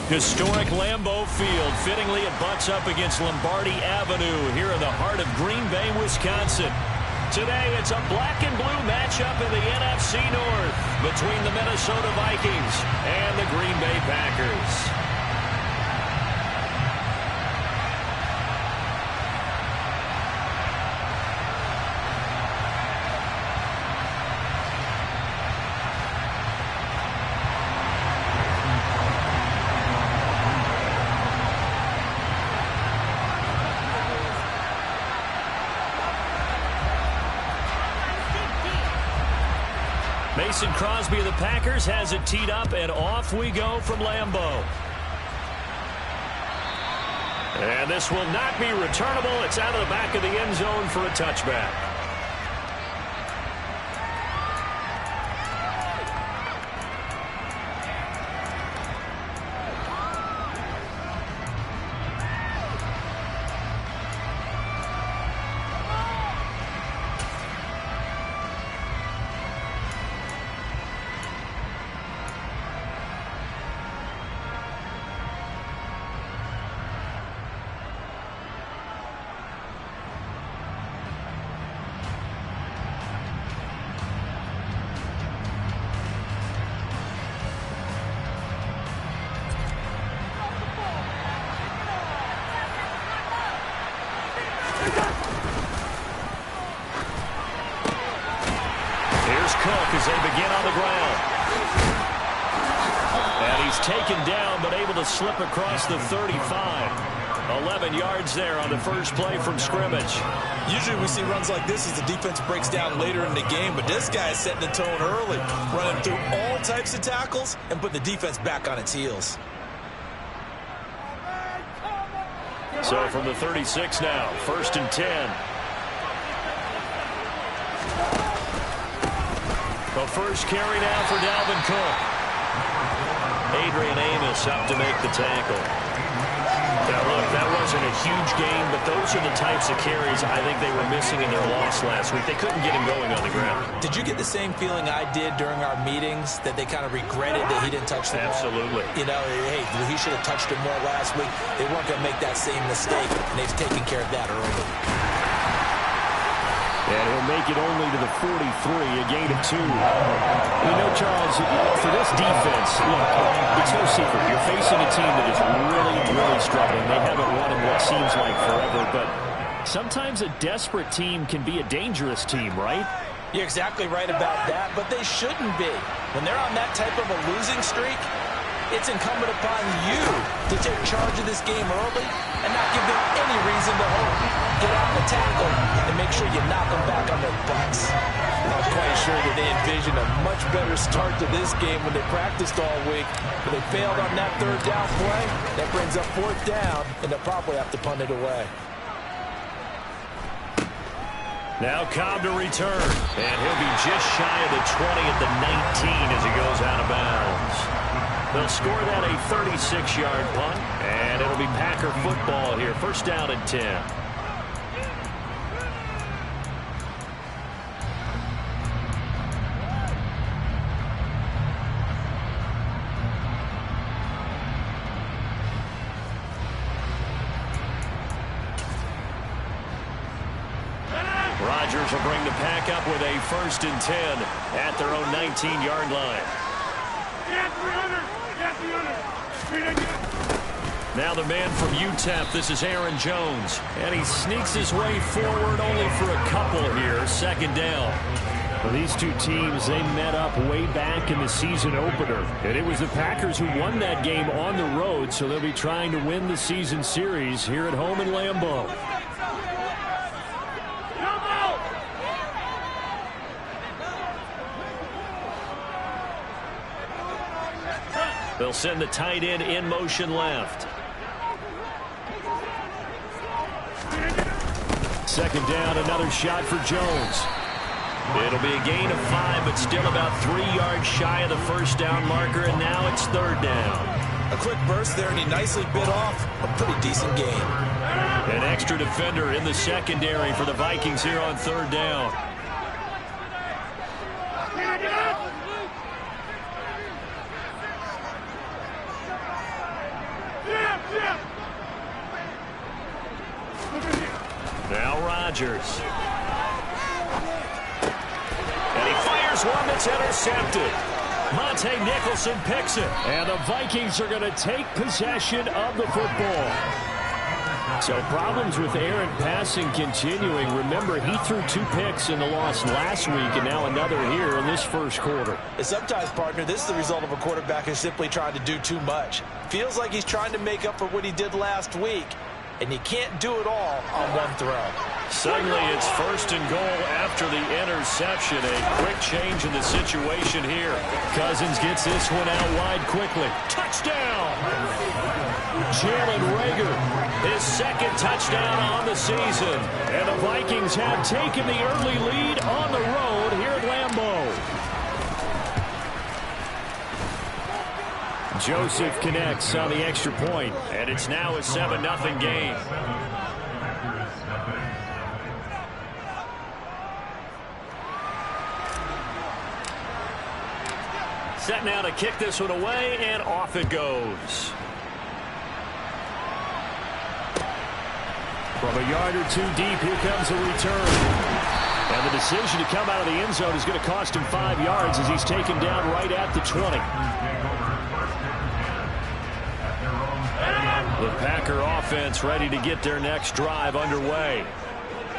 Historic Lambeau Field. Fittingly, it butts up against Lombardi Avenue here in the heart of Green Bay, Wisconsin. Today, it's a black and blue matchup in the NFC North between the Minnesota Vikings and the Green Bay Packers. Mason Crosby of the Packers has it teed up, and off we go from Lambeau. And this will not be returnable. It's out of the back of the end zone for a touchback. As they begin on the ground. And he's taken down, but able to slip across the 35. 11 yards there on the first play from scrimmage. Usually we see runs like this as the defense breaks down later in the game, but this guy's setting the tone early, running through all types of tackles and putting the defense back on its heels. So from the 36 now, 1st and 10. The first carry now for Dalvin Cook. Adrian Amos up to make the tackle. Now, look, that wasn't a huge game, but those are the types of carries I think they were missing in their loss last week. They couldn't get him going on the ground. Did you get the same feeling I did during our meetings, that they kind of regretted that he didn't touch the ball? Absolutely. You know, hey, he should have touched it more last week. They weren't going to make that same mistake, and they've taken care of that early. And he'll make it only to the 43, a gain of 2. You know, Charles, for this defense, look, it's no secret. You're facing a team that is really, really struggling. They haven't won in what seems like forever, but sometimes a desperate team can be a dangerous team, right? You're exactly right about that, but they shouldn't be. When they're on that type of a losing streak, it's incumbent upon you to take charge of this game early and not give them any reason to hope. Get out the tackle and make sure you knock them back on their butts. I'm quite sure that they envisioned a much better start to this game when they practiced all week. But they failed on that 3rd down play. That brings up 4th down, and they'll probably have to punt it away. Now Cobb to return, and he'll be just shy of the 20 at the 19 as he goes out of bounds. They'll score that a 36-yard punt, and it'll be Packer football here. 1st down and 10. Rodgers will bring the Pack up with a 1st and 10 at their own 19-yard line. Now the man from UTEP, this is Aaron Jones. And he sneaks his way forward only for a couple here. 2nd down. Well, these two teams, they met up way back in the season opener. And it was the Packers who won that game on the road, so they'll be trying to win the season series here at home in Lambeau. They'll send the tight end in motion left. 2nd down, another shot for Jones. It'll be a gain of 5, but still about 3 yards shy of the 1st down marker, and now it's 3rd down. A quick burst there, and he nicely bit off a pretty decent gain. An extra defender in the secondary for the Vikings here on 3rd down. Rodgers. And he fires one that's intercepted. Monte Nicholson picks it. And the Vikings are going to take possession of the football. So problems with errant passing continuing. Remember, he threw 2 picks in the loss last week, and now another here in this first quarter. And sometimes, partner, this is the result of a quarterback who's simply trying to do too much. Feels like he's trying to make up for what he did last week, and he can't do it all on one throw. Suddenly, it's 1st and goal after the interception. A quick change in the situation here. Cousins gets this one out wide quickly. Touchdown! Jalen Reagor, his 2nd touchdown on the season. And the Vikings have taken the early lead on the road here at Lambeau. Joseph connects on the extra point, and it's now a 7-0 game. Set now to kick this one away, and off it goes. From a yard or 2 deep, here comes a return. And the decision to come out of the end zone is going to cost him 5 yards as he's taken down right at the 20. The Packer offense ready to get their next drive underway.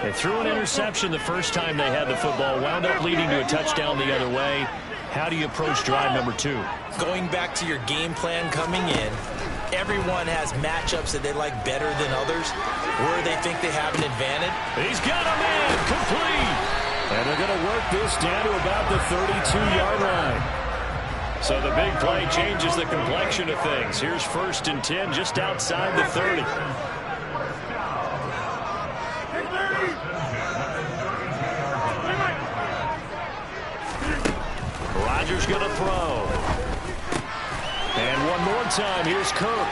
They threw an interception the first time they had the football, wound up leading to a touchdown the other way. How do you approach drive number 2? Going back to your game plan coming in, everyone has matchups that they like better than others, where they think they have an advantage. He's got a man complete. And they're going to work this down to about the 32-yard line. So the big play changes the complexion of things. Here's 1st and 10 just outside the 30. Rodgers going to throw. And one more time, here's Kirk.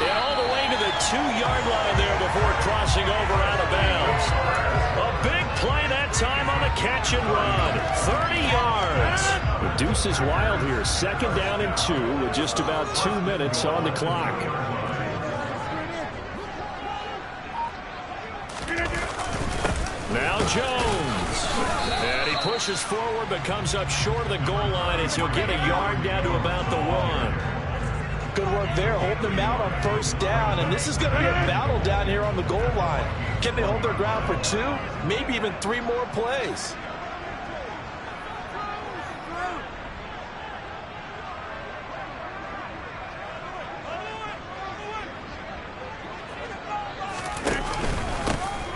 And all the way to the 2-yard line there before crossing over out of bounds. A big play that time on the catch and run. 30 yards. The deuce is wild here. 2nd down and 2 with just about 2 minutes on the clock. Now Jones. And he pushes forward but comes up short of the goal line as he'll get a yard down to about the 1. Good work there, holding them out on 1st down, and this is going to be a battle down here on the goal line. Can they hold their ground for 2, maybe even 3 more plays?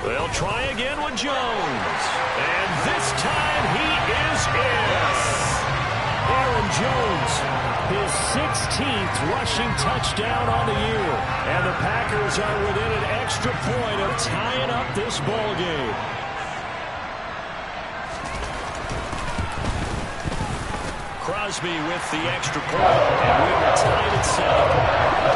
They'll try again with Jones. And this time he is in. Aaron Jones, his 16th rushing touchdown on the year. And the Packers are within an extra point of tying up this ball game. Crosby with the extra point. And we are tied at 7.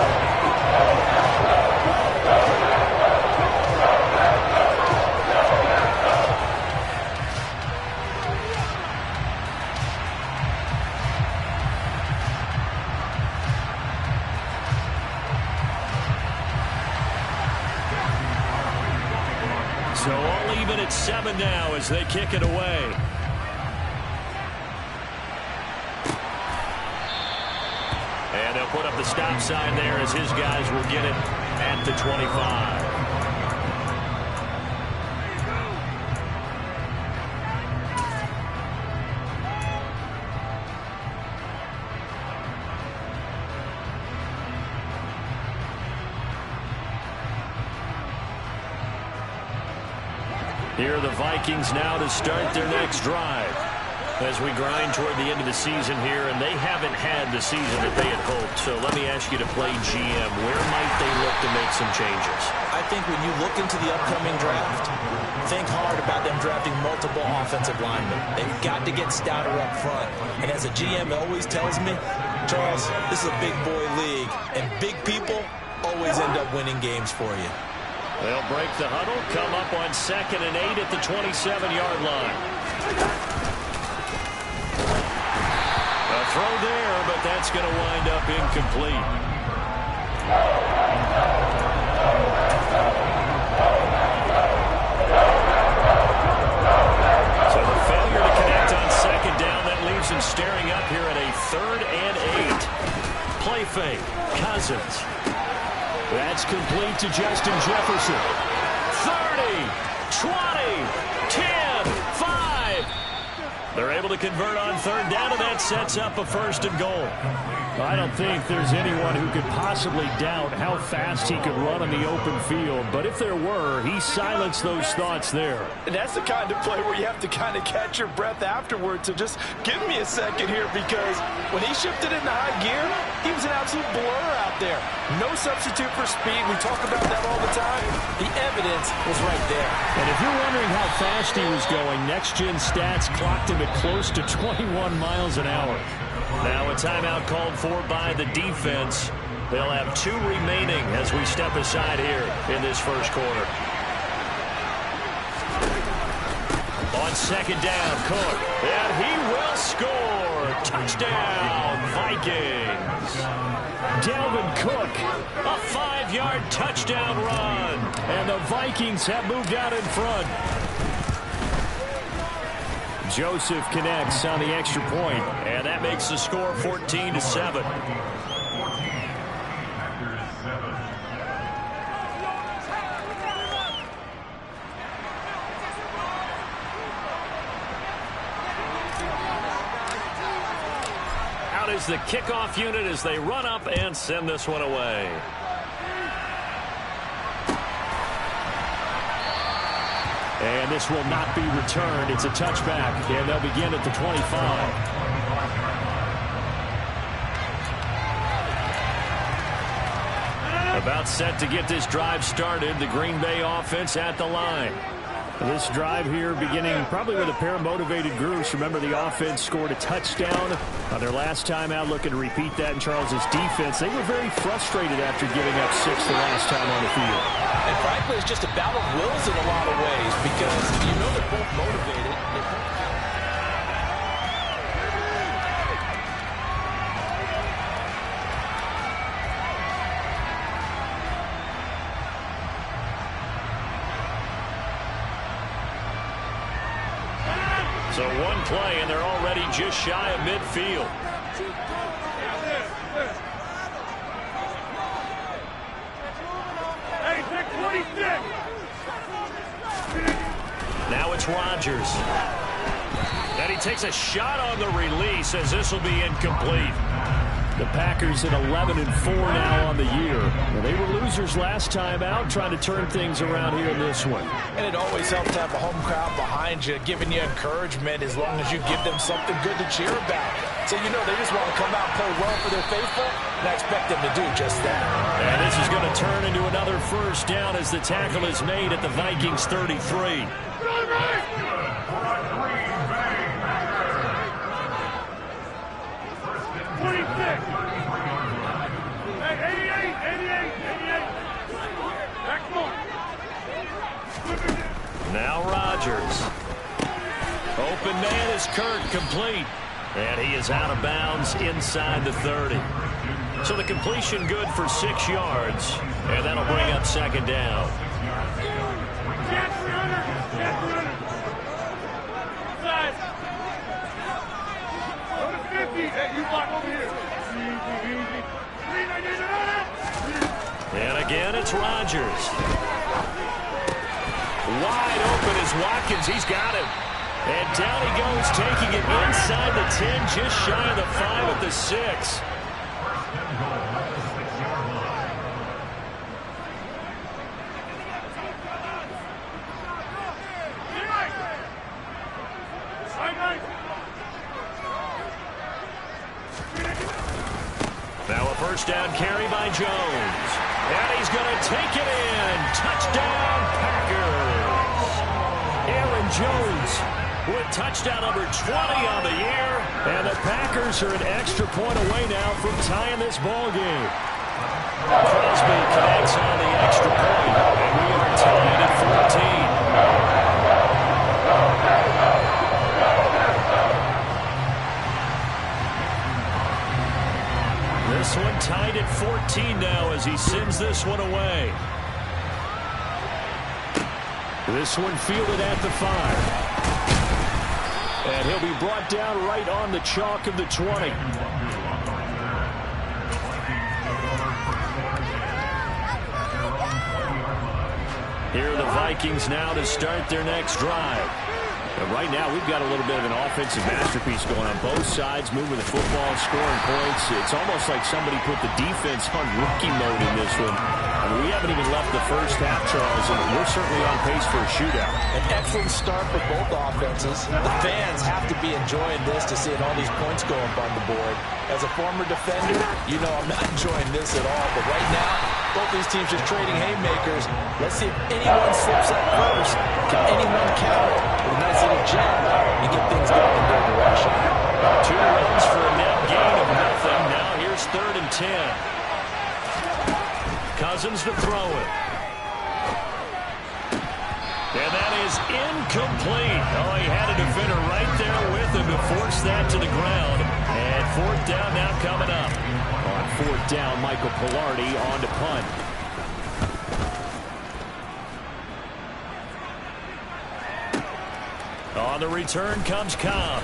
So all even at 7 now as they kick it away. And they'll put up the stop sign there as his guys will get it at the 25. Here are the Vikings now to start their next drive as we grind toward the end of the season here, and they haven't had the season that they had hoped. So let me ask you to play GM. Where might they look to make some changes? I think when you look into the upcoming draft, think hard about them drafting multiple offensive linemen. They've got to get stouter up front. And as a GM always tells me, Charles, this is a big boy league, and big people always end up winning games for you. They'll break the huddle, come up on 2nd and 8 at the 27-yard line. A throw there, but that's going to wind up incomplete. fake. Cousins. That's complete to Justin Jefferson. 30, 20, 10, 5. They're able to convert on third down, and that sets up a 1st and goal. I don't think there's anyone who could possibly doubt how fast he could run on the open field. But if there were, he silenced those thoughts there. And that's the kind of play where you have to kind of catch your breath afterwards. So just give me a second here, because when he shifted into high gear, he was an absolute blur out there. No substitute for speed. We talk about that all the time. The evidence was right there. And if you're wondering how fast he was going, next-gen stats clocked him at close to 21 miles an hour. Now a timeout called for by the defense. They'll have 2 remaining as we step aside here in this first quarter. On second down, Cook. And he will score. Touchdown, Vikings. Dalvin Cook, a 5-yard touchdown run. And the Vikings have moved out in front. Joseph connects on the extra point, and that makes the score 14-7. Out is the kickoff unit as they run up and send this one away. And this will not be returned. It's a touchback, and they'll begin at the 25. About set to get this drive started. The Green Bay offense at the line. This drive here beginning probably with a pair of motivated groups. Remember, the offense scored a touchdown on their last time out. Looking to repeat that in Charles's defense. They were very frustrated after giving up 6 the last time on the field. And frankly, it's just a battle of wills in a lot of ways, because you know they're both motivated. So one play, and they're already just shy of midfield. Now it's Rodgers. And he takes a shot on the release as this will be incomplete. The Packers at 11-4 now on the year. Well, they were losers last time out, trying to turn things around here in this one. And it always helps to have a home crowd behind you, giving you encouragement as long as you give them something good to cheer about. So, you know, they just want to come out and play well for their faithful, and I expect them to do just that. And this is going to turn into another first down as the tackle is made at the Vikings 33. Now Rodgers. Open man is Kirk, complete. And he is out of bounds inside the 30. So the completion good for 6 yards. And that'll bring up second down. And again, it's Rodgers. Wide open is Watkins. He's got him. And down he goes, taking it inside the 10, just shy of the 5 at the 6. Now a first down carry by Jones. And he's going to take it in. Touchdown, Packers. Aaron Jones with touchdown number 20 on the year. And the Packers are an extra point away now from tying this ball game. Crosby connects on the extra point. And we are tied at 14. This one tied at 14 now as he sends this one away. This one fielded at the 5. And he'll be brought down right on the chalk of the 20. Here are the Vikings now to start their next drive. And right now, we've got a little bit of an offensive masterpiece going on both sides, moving the football, scoring points. It's almost like somebody put the defense on rookie mode in this one. I mean, we haven't even left the first half, Charles, and we're certainly on pace for a shootout. An excellent start for both offenses. The fans have to be enjoying this to see all these points go up on the board. As a former defender, you know I'm not enjoying this at all. But right now, both these teams just trading haymakers. Let's see if anyone slips up first. Can anyone counter with a nice little jab and get things going in their direction? 2 runs for a net gain of nothing. Now here's 3rd and 10. Cousins to throw it. And that is incomplete. Oh, he had a defender right there with him to force that to the ground. And 4th down now coming up. On 4th down, Michael Pilardi on to punt. On the return comes Cobb.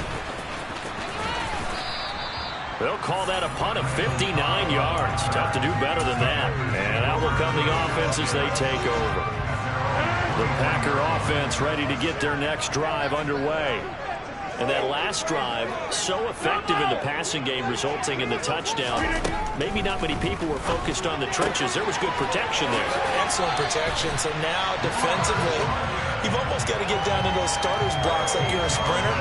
They'll call that a punt of 59 yards. Tough to do better than that. And out will come the offense as they take over. The Packer offense ready to get their next drive underway. And that last drive, so effective in the passing game, resulting in the touchdown. Maybe not many people were focused on the trenches. There was good protection there. Excellent protection. So now, defensively, you've almost got to get down to those starters blocks like you're a sprinter.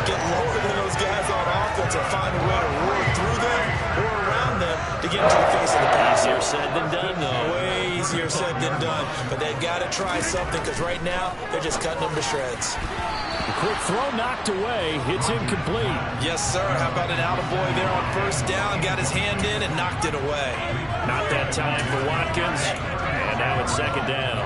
Get lower than those guys on offense and find a way to roar through them or around them to get into the face of the pass. Easier said than done, though. Way easier said than done. But they've got to try something because right now, they're just cutting them to shreds. The quick throw knocked away. It's incomplete. Yes, sir. How about an attaboy there on 1st down? Got his hand in and knocked it away. Not that time for Watkins. And now it's 2nd down.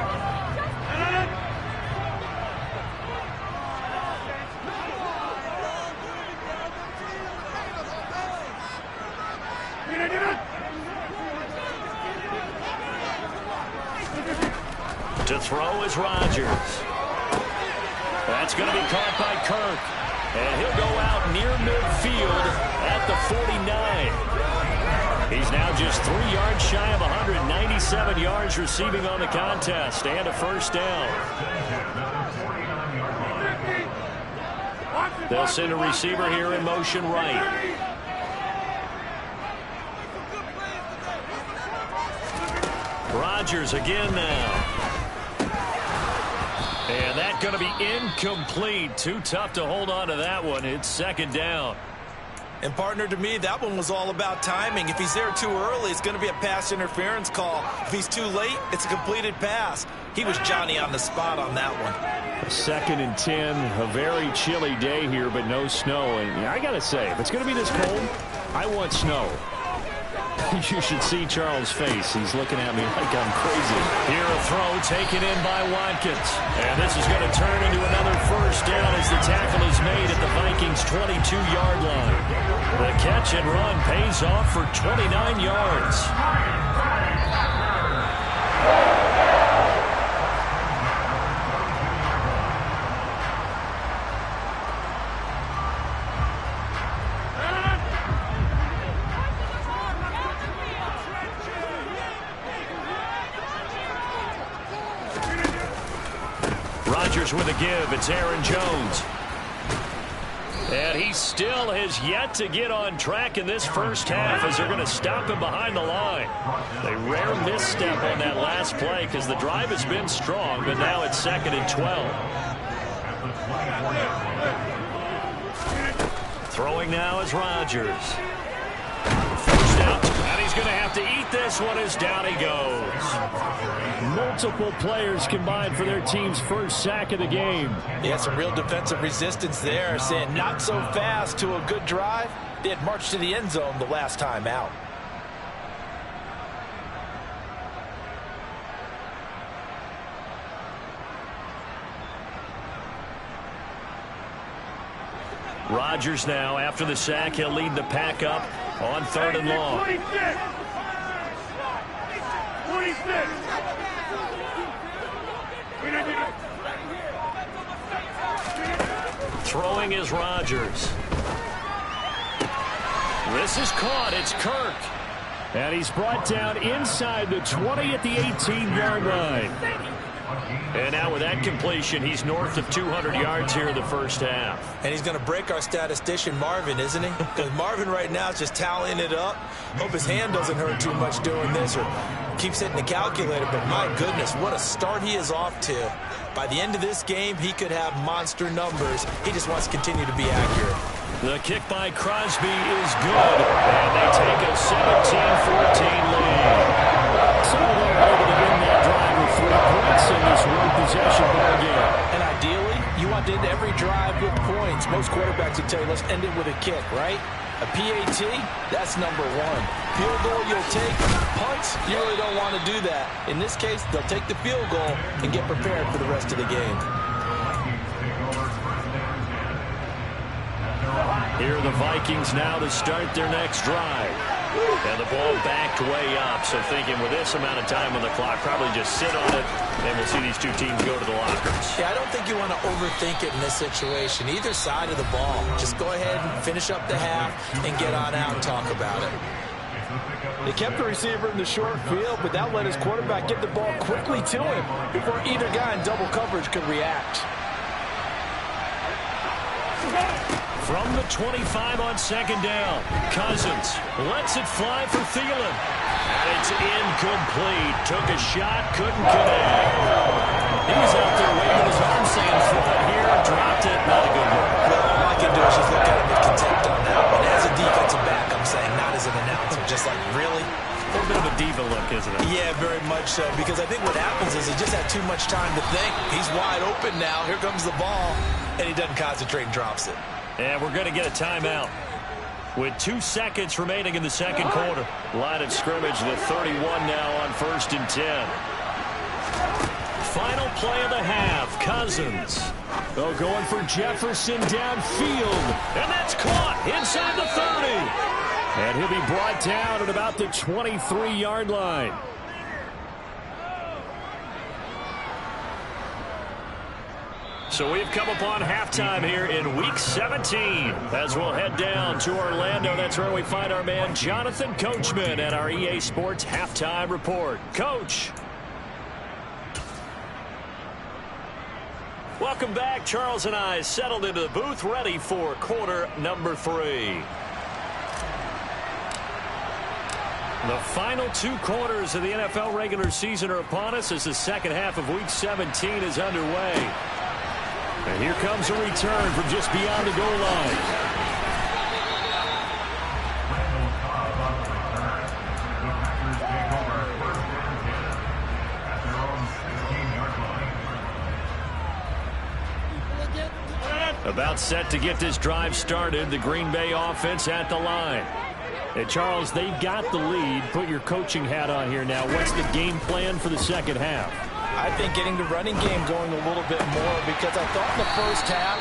To throw is Rodgers. That's going to be caught by Kirk. And he'll go out near midfield at the 49. He's now just 3 yards shy of 197 yards receiving on the contest and a 1st down. They'll send a receiver here in motion right. Rodgers again now. And that's going to be incomplete. Too tough to hold on to that one. It's 2nd down. And, partner, to me, that one was all about timing. If he's there too early, it's going to be a pass interference call. If he's too late, it's a completed pass. He was Johnny on the spot on that one. 2nd and 10. A very chilly day here, but no snow. And I got to say, if it's going to be this cold, I want snow. You should see Charles' face. He's looking at me like I'm crazy. Here a throw taken in by Watkins. And this is going to turn into another 1st down as the tackle is made at the Vikings' 22-yard line. The catch and run pays off for 29 yards. Rodgers with a give. It's Aaron Jones. And he still has yet to get on track in this 1st half as they're going to stop him behind the line. A rare misstep on that last play because the drive has been strong, but now it's 2nd and 12. Throwing now is Rodgers. First out, and he's going to have to eat this one as down he goes. Multiple players combined for their team's 1st sack of the game. Yeah, some real defensive resistance there, saying not so fast to a good drive. They had marched to the end zone the last time out. Rodgers now, after the sack, he'll lead the pack up on 3rd and long. 26. Throwing is Rodgers. This is caught. It's Kirk. And he's brought down inside the 20 at the 18-yard line. And now with that completion, he's north of 200 yards here in the first half. And he's going to break our statistician, Marvin, isn't he? Because Marvin right now is just tallying it up. Hope his hand doesn't hurt too much doing this or keeps hitting the calculator. But my goodness, what a start he is off to. By the end of this game, he could have monster numbers. He just wants to continue to be accurate. The kick by Crosby is good. And they take a 17-14 lead. So they're able to win that drive with 3 points in this one possession ball game. And ideally, you want to end every drive with points. Most quarterbacks would tell you, let's end it with a kick, right? A PAT, that's number 1. Field goal you'll take. Punts, you really don't want to do that. In this case, they'll take the field goal and get prepared for the rest of the game. Here are the Vikings now to start their next drive. And the ball backed way up. So thinking with this amount of time on the clock, probably just sit on it, and we'll see these two teams go to the lockers. Yeah, I don't think you want to overthink it in this situation. Either side of the ball. Just go ahead and finish up the half and get on out and talk about it. They kept the receiver in the short field, but that let his quarterback get the ball quickly to him before either guy in double coverage could react. From the 25 on second down, Cousins lets it fly for Thielen. And it's incomplete. Took a shot, couldn't connect. He was out there waving his arm saying fly here, dropped it, not a good one. Well, all I can do is just look at him with contempt on that one. As a defensive back, I'm saying, not as an announcer. Just like, really? A little bit of a diva look, isn't it? Yeah, very much so. Because I think what happens is he just had too much time to think. He's wide open now. Here comes the ball. And he doesn't concentrate and drops it. And we're going to get a timeout. With 2 seconds remaining in the second quarter. Line of scrimmage, the 31 now on 1st and 10. Final play of the half. Cousins. Oh, going for Jefferson downfield. And that's caught inside the 30. And he'll be brought down at about the 23-yard line. So we've come upon halftime here in Week 17. As we'll head down to Orlando, that's where we find our man Jonathan Coachman at our EA Sports Halftime Report. Coach. Welcome back. Charles and I settled into the booth, ready for quarter number 3. The final 2 quarters of the NFL regular season are upon us as the second half of Week 17 is underway. And here comes a return from just beyond the goal line. About set to get this drive started. The Green Bay offense at the line. And Charles, they've got the lead. Put your coaching hat on here now. What's the game plan for the second half? I think getting the running game going a little bit more because I thought in the first half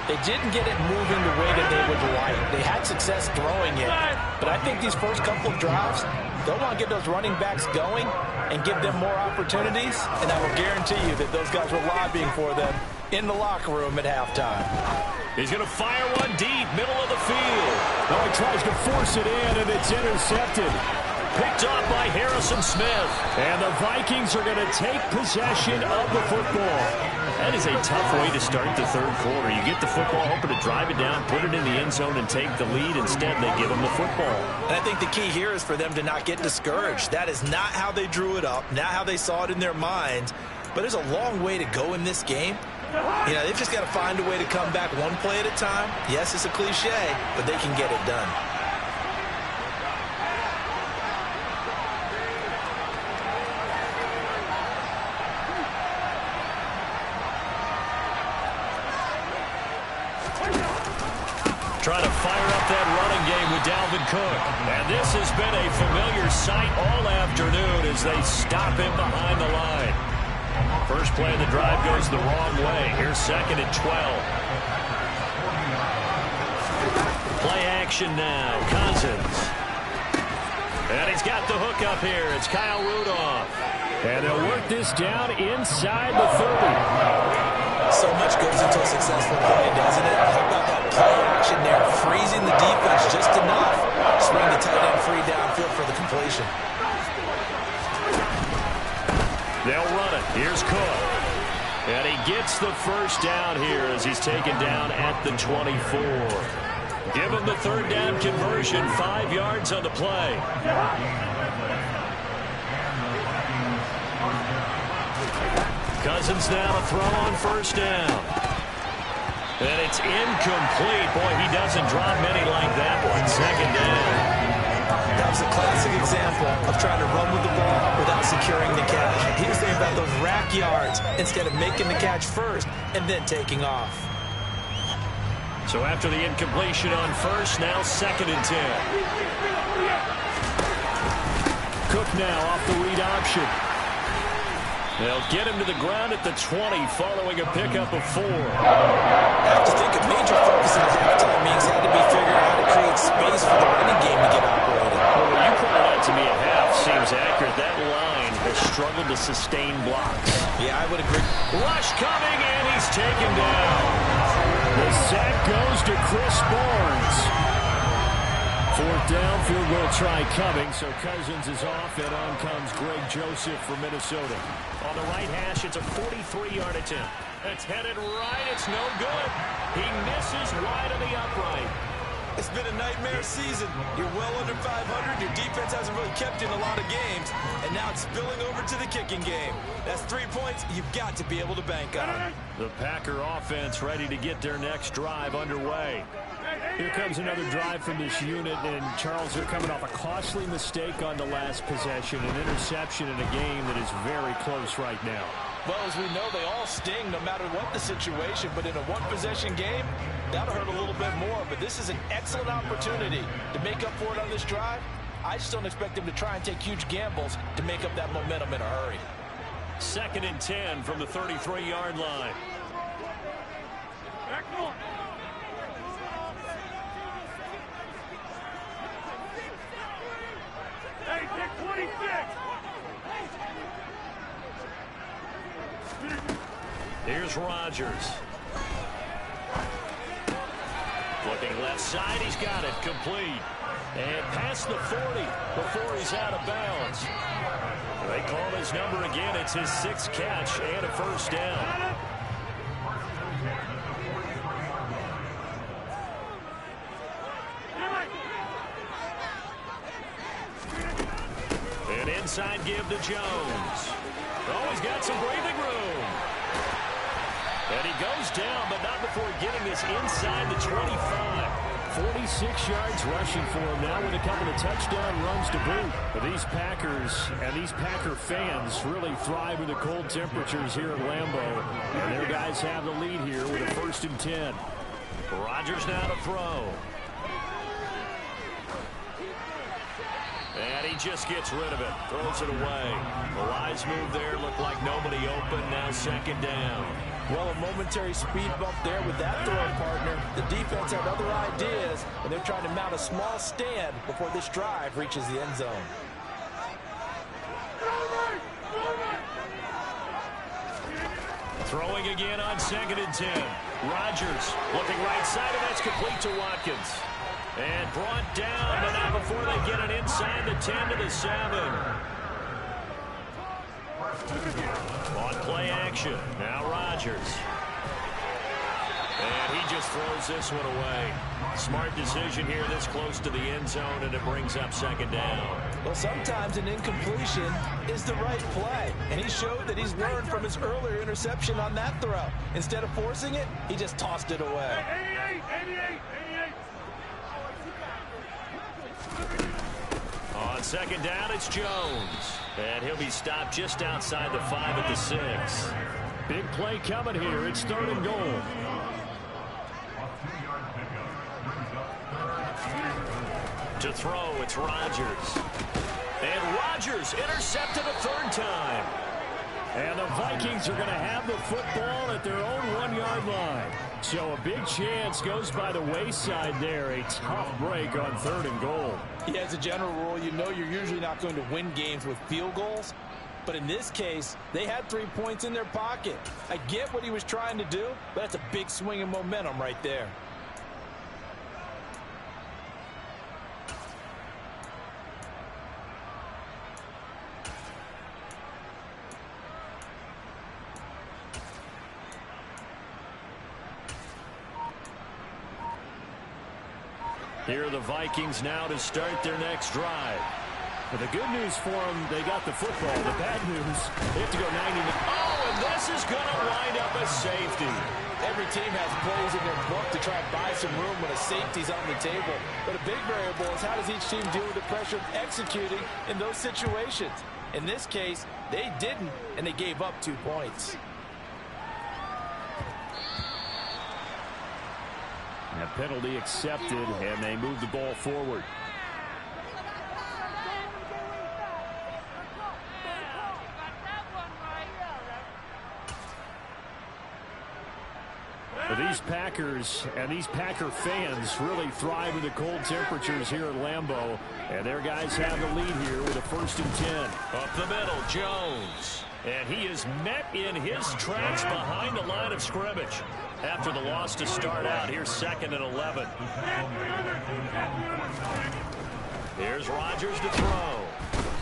they didn't get it moving the way that they would like. They had success throwing it, but I think these first couple of drives, they'll want to get those running backs going and give them more opportunities, and I will guarantee you that those guys were lobbying for them in the locker room at halftime. He's going to fire one deep, middle of the field. Oh, he tries to force it in, and it's intercepted. Picked off by Harrison Smith. And the Vikings are going to take possession of the football. That is a tough way to start the third quarter. You get the football, hoping to drive it down, put it in the end zone, and take the lead. Instead, they give them the football. And I think the key here is for them to not get discouraged. That is not how they drew it up, not how they saw it in their minds. But there's a long way to go in this game. You know, they've just got to find a way to come back one play at a time. Yes, it's a cliche, but they can get it done. Trying to fire up that running game with Dalvin Cook. And this has been a familiar sight all afternoon as they stop him behind the line. First play of the drive goes the wrong way. Here's 2nd and 12. Play action now. Cousins. And he's got the hook up here. It's Kyle Rudolph. And they'll work this down inside the 30. So much goes into a successful play, doesn't it? How about that play action there? Freezing the defense just enough. Swing the tight end free downfield for the completion. They'll run it. Here's Cook. And he gets the first down here as he's taken down at the 24. Give him the third down conversion, 5 yards on the play. Cousins now to throw on first down. And it's incomplete. Boy, he doesn't drop many like that one. Second down. That was a classic example of trying to run with the ball without securing the catch. He was thinking about those rack yards instead of making the catch first and then taking off. So after the incompletion on first, now 2nd and 10. Cook now off the read option. They'll get him to the ground at the 20 following a pickup of 4. I have to think a major focus in the halftime means had to be figuring out how to create space for the running game to get operated. Well, what you pointed out to me at half seems accurate. That line has struggled to sustain blocks. Yeah, I would agree. Rush coming, and he's taken down. The sack goes to Chris Barnes. 4th down, field goal try coming, so Cousins is off, and on comes Greg Joseph for Minnesota. On the right hash, it's a 43-yard attempt. It's headed right, it's no good. He misses wide of the upright. It's been a nightmare season. You're well under 500. Your defense hasn't really kept in a lot of games, and now it's spilling over to the kicking game. That's 3 points you've got to be able to bank on. The Packer offense ready to get their next drive underway. Here comes another drive from this unit, and Charles, they're coming off a costly mistake on the last possession, an interception in a game that is very close right now. Well, as we know, they all sting no matter what the situation, but in a one-possession game, that'll hurt a little bit more. But this is an excellent opportunity to make up for it on this drive. I just don't expect them to try and take huge gambles to make up that momentum in a hurry. 2nd and 10 from the 33-yard line. Hey, pick 26. Here's Rodgers. Looking left side, he's got it complete. And past the 40 before he's out of bounds. They call his number again. It's his 6th catch and a first down. An inside give to Jones. Oh, he's got some breathing room. And he goes down, but not before getting this inside the 25. 46 yards rushing for him now with a couple of touchdown runs to boot. But these Packers and these Packer fans really thrive in the cold temperatures here at Lambeau. And their guys have the lead here with a 1st and 10. Rodgers now to throw. And he just gets rid of it. Throws it away. The wise move there. Looked like nobody open. Now 2nd down. Well, a momentary speed bump there with that throw partner. The defense had other ideas, and they're trying to mount a small stand before this drive reaches the end zone. Throwing again on 2nd and 10. Rodgers looking right side, and that's complete to Watkins. And brought down, but not before they get it inside the 10 to the 7. On play action. Now Rodgers. And he just throws this one away. Smart decision here this close to the end zone, and it brings up 2nd down. Well, sometimes an incompletion is the right play, and he showed that he's learned from his earlier interception on that throw. Instead of forcing it, he just tossed it away. 88. On 2nd down, it's Jones. And he'll be stopped just outside the 5 at the 6. Big play coming here. It's 3rd and goal. To throw, it's Rodgers. And Rodgers intercepted a 3rd time. And the Vikings are going to have the football at their own 1-yard line. So a big chance goes by the wayside there. A tough break on 3rd and goal. Yeah, as a general rule, you know you're usually not going to win games with field goals. But in this case, they had 3 points in their pocket. I get what he was trying to do, but that's a big swing of momentum right there. Here are the Vikings now to start their next drive. But the good news for them, they got the football. The bad news, they have to go 90 minutes. Oh, and this is going to wind up a safety. Every team has plays in their book to try and buy some room when a safety's on the table. But a big variable is how does each team deal with the pressure of executing in those situations. In this case, they didn't, and they gave up 2 points. A penalty accepted, and they move the ball forward. These Packers and these Packer fans really thrive in the cold temperatures here at Lambeau. And their guys have the lead here with a 1st and 10. Up the middle, Jones. And he is met in his tracks behind the line of scrimmage. After the loss to start out, here's 2nd and 11. Here's Rodgers to throw.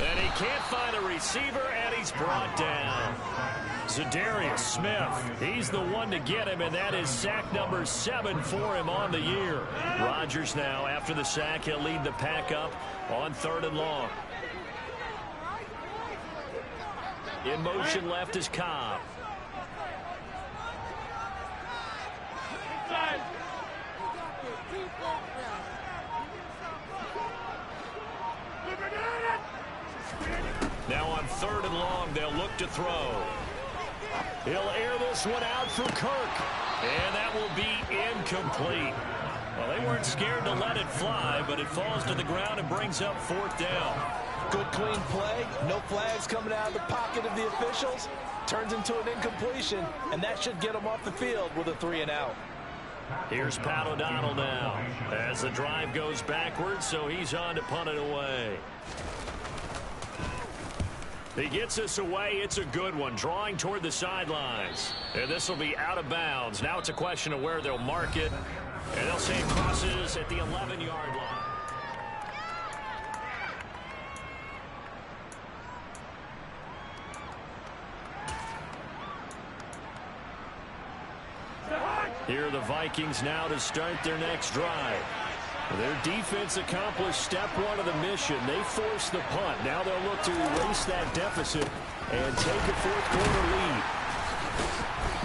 And he can't find a receiver, and he's brought down. Zadarius Smith, he's the one to get him, and that is sack number 7 for him on the year. Rodgers now, after the sack, he'll lead the pack up on 3rd and long. In motion left is Cobb. Now on 3rd and long, they'll look to throw. He'll air this one out for Kirk. And that will be incomplete. Well, they weren't scared to let it fly, but it falls to the ground and brings up 4th down. Good, clean play. No flags coming out of the pocket of the officials. Turns into an incompletion, and that should get him off the field with a 3 and out. Here's Pat O'Donnell now as the drive goes backwards, so he's on to punt it away. He gets us away. It's a good one, drawing toward the sidelines. And this will be out of bounds. Now it's a question of where they'll mark it. And they'll say it crosses at the 11-yard line. Here are the Vikings now to start their next drive. Their defense accomplished step 1 of the mission. They forced the punt. Now they'll look to erase that deficit and take a 4th quarter lead.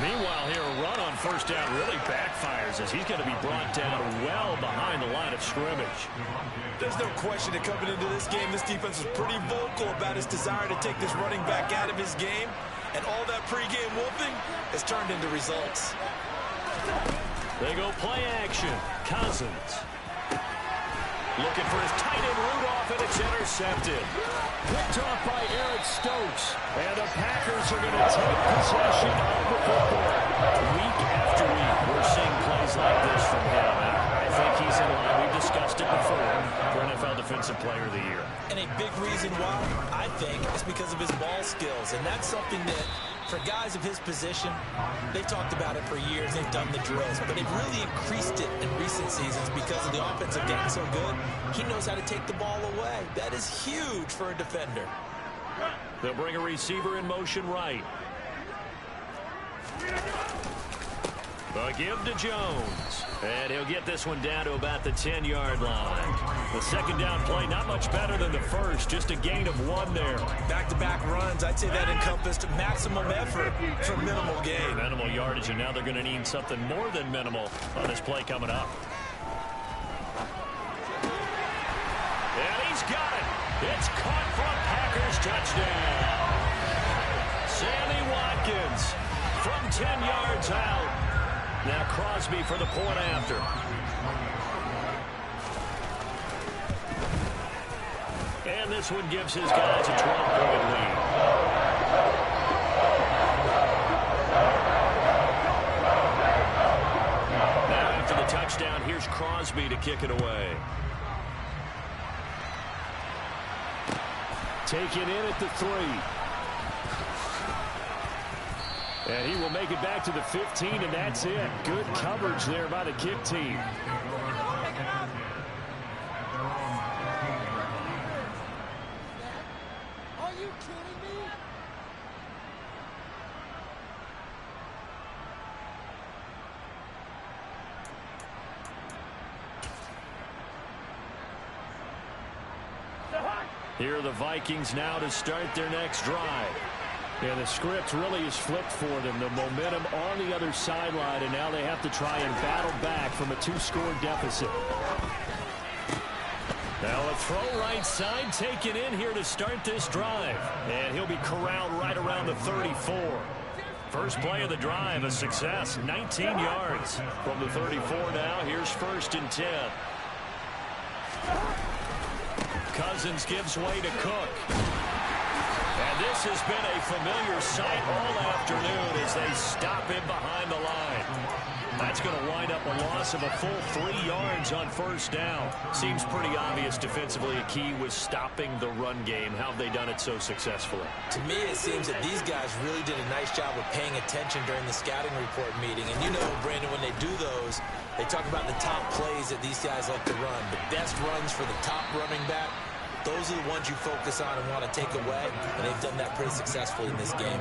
Meanwhile, here a run on 1st down really backfires as he's going to be brought down well behind the line of scrimmage. There's no question that coming into this game, this defense is pretty vocal about his desire to take this running back out of his game. And all that pregame wolfing has turned into results. They go play action. Cousins. Looking for his tight end Rudolph, and it's intercepted. Picked off by Eric Stokes. And the Packers are going to take possession of the football. Week after week, we're seeing plays like this from him. I think he's in line. We've discussed it before for NFL Defensive Player of the Year. And a big reason why, I think, is because of his ball skills. And that's something that, for guys of his position, they've talked about it for years. They've done the drills. But they've really increased it in recent seasons because of the offense have gotten so good. He knows how to take the ball away. That is huge for a defender. They'll bring a receiver in motion right. The give to Jones. And he'll get this one down to about the 10-yard line. The 2nd down play, not much better than the first. Just a gain of 1 there. Back-to-back runs, I'd say that encompassed maximum effort for minimal gain. Minimal yardage, and now they're going to need something more than minimal on this play coming up. And he's got it. It's caught for a Packers touchdown. Sammy Watkins from 10 yards out. Now Crosby for the point after. And this one gives his guys a 12-point lead. Now after the touchdown, here's Crosby to kick it away. Taken in at the 3. And he will make it back to the 15, and that's it. Good coverage there by the kick team. Are you kidding me? Here are the Vikings now to start their next drive. Yeah, the script really is flipped for them. The momentum on the other sideline, and now they have to try and battle back from a 2-score deficit. Now a throw right side taken in here to start this drive. And he'll be corralled right around the 34. First play of the drive, a success, 19 yards. From the 34 now, here's 1st and 10. Cousins gives way to Cook. And this has been a familiar sight all afternoon as they stop him behind the line. That's going to wind up a loss of a full 3 yards on 1st down. Seems pretty obvious defensively a key was stopping the run game. How have they done it so successfully? To me, it seems that these guys really did a nice job of paying attention during the scouting report meeting. And you know, Brandon, when they do those, they talk about the top plays that these guys like to run. The best runs for the top running back. Those are the ones you focus on and want to take away, and they've done that pretty successfully in this game.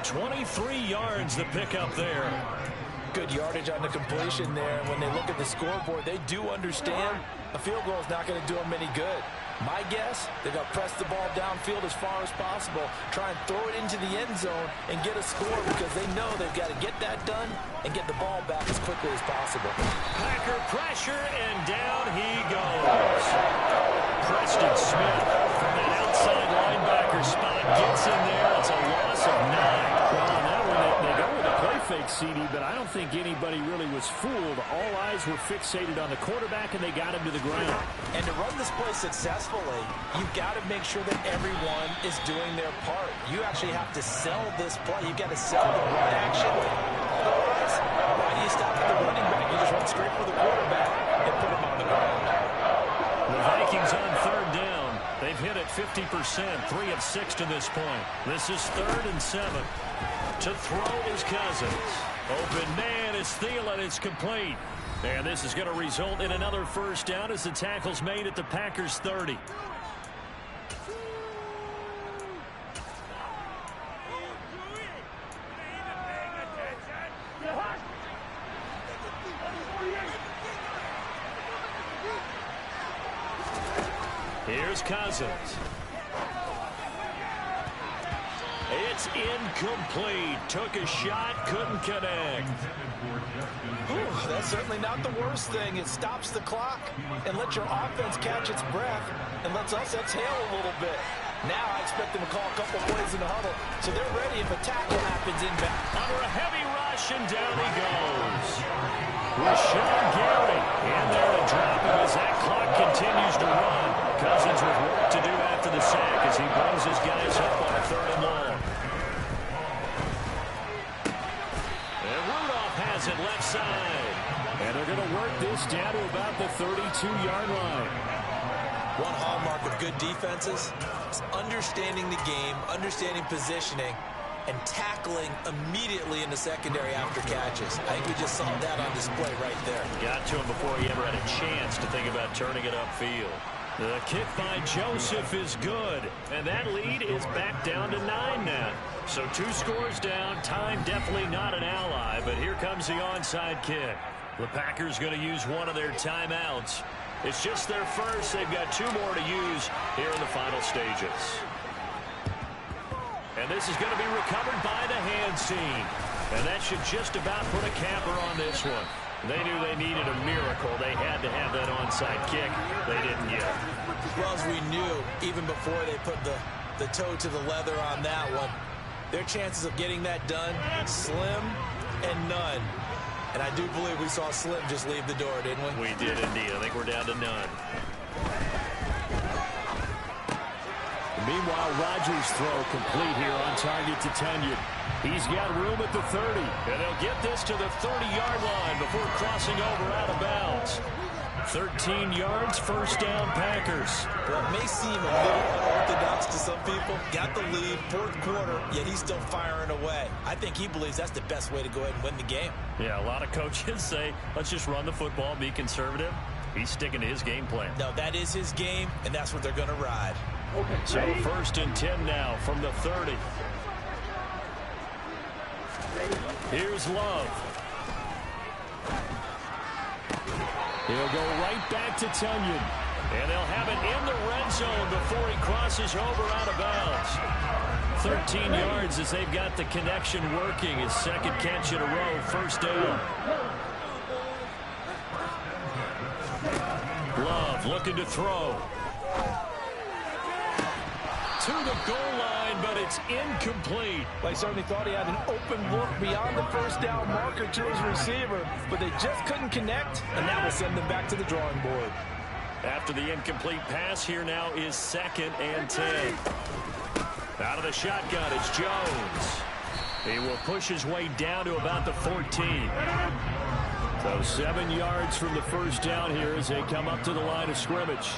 23 yards the pickup there. Good yardage on the completion there. When they look at the scoreboard, they do understand a field goal is not going to do them any good. My guess, they're going to press the ball downfield as far as possible, try and throw it into the end zone and get a score because they know they've got to get that done and get the ball back as quickly as possible. Packer pressure, and down he goes. Preston Smith from that outside linebacker spot gets in there. It's a loss of 9. Well, on that one, they go with a play fake, CD, but I don't think anybody really was fooled. All eyes were fixated on the quarterback, and they got him to the ground. And to run this play successfully, you've got to make sure that everyone is doing their part. You actually have to sell this play. You've got to sell the run action. Otherwise, why do you stop at the running back? You just run straight for the quarterback and put him on the ground. The Vikings on 3rd down. They've hit it 50%, 3 of 6 to this point. This is 3rd and 7. To throw is Cousins. Open man is Thielen. It's complete. And this is going to result in another 1st down as the tackle's made at the Packers' 30. Here's Cousins. It's incomplete. Took a shot, couldn't connect. That's certainly not the worst thing. It stops the clock and lets your offense catch its breath and lets us exhale a little bit. Now I expect them to call a couple plays in the huddle, so they're ready if a tackle happens in back. Under a heavy rush, and down he goes. Rashawn Gary in there to drop him as that clock continues to run. Cousins with work to do after the sack as he brings his guys up on a 3rd and long. And Rudolph has it left side. And they're going to work this down to about the 32-yard line. One hallmark of good defenses is understanding the game, understanding positioning, and tackling immediately in the secondary after catches. I think we just saw that on display right there. Got to him before he ever had a chance to think about turning it upfield. The kick by Joseph is good, and that lead is back down to 9 now. So 2 scores down, time definitely not an ally, but here comes the onside kick. The Packers going to use one of their timeouts. It's just their first. They've got 2 more to use here in the final stages. And this is going to be recovered by the hands team. And that should just about put a capper on this one. They knew they needed a miracle. They had to have that onside kick. They didn't get it. Well, as we knew, even before they put the toe to the leather on that one, their chances of getting that done, slim and none. And I do believe we saw Slim just leave the door, didn't we? We did indeed. I think we're down to none. Meanwhile, Rodgers' throw complete here on target to Tunyon. He's got room at the 30, and they'll get this to the 30-yard line before crossing over out of bounds. 13 yards, 1st down, Packers. Well, it may seem a little unorthodox to some people. Got the lead, 4th quarter, yet he's still firing away. I think he believes that's the best way to go ahead and win the game. Yeah, a lot of coaches say, let's just run the football, be conservative. He's sticking to his game plan. No, that is his game, and that's what they're going to ride. So 1st and 10 now from the 30. Here's Love. He'll go right back to Tunyon. And they'll have it in the red zone before he crosses over out of bounds. 13 yards as they've got the connection working. His second catch in a row, first down. Love looking to throw. To the goal line, but it's incomplete. They certainly thought he had an open look beyond the first down marker to his receiver, but they just couldn't connect, and that will send them back to the drawing board. After the incomplete pass, here now is 2nd and 10. Out of the shotgun, it's Jones. He will push his way down to about the 14. So 7 yards from the first down here as they come up to the line of scrimmage.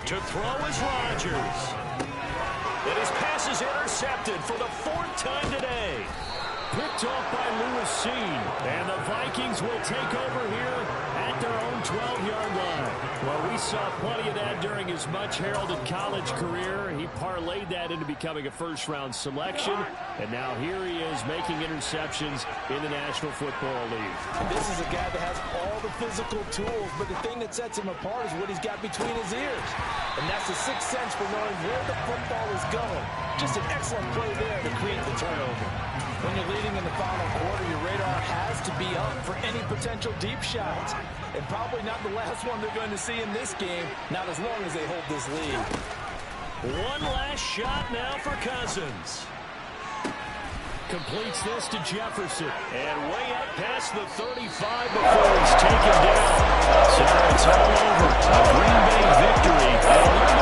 To throw is Rodgers. And his pass is intercepted for the 4th time today. Picked off by Lewis C. And the Vikings will take over here at their own 12-yard line. Well, we saw plenty of that during his much-heralded college career. He parlayed that into becoming a first-round selection. And now here he is making interceptions in the National Football League. And this is a guy that has all the physical tools, but the thing that sets him apart is what he's got between his ears. And that's the sixth sense for knowing where the football is going. Just an excellent play there to create the turnover. When you're leading in the final quarter, your radar has to be up for any potential deep shots. And probably not the last one they're going to see in this game, not as long as they hold this lead. One last shot now for Cousins. Completes this to Jefferson. And way up past the 35 before he's taken down. So it's all over. A Green Bay victory.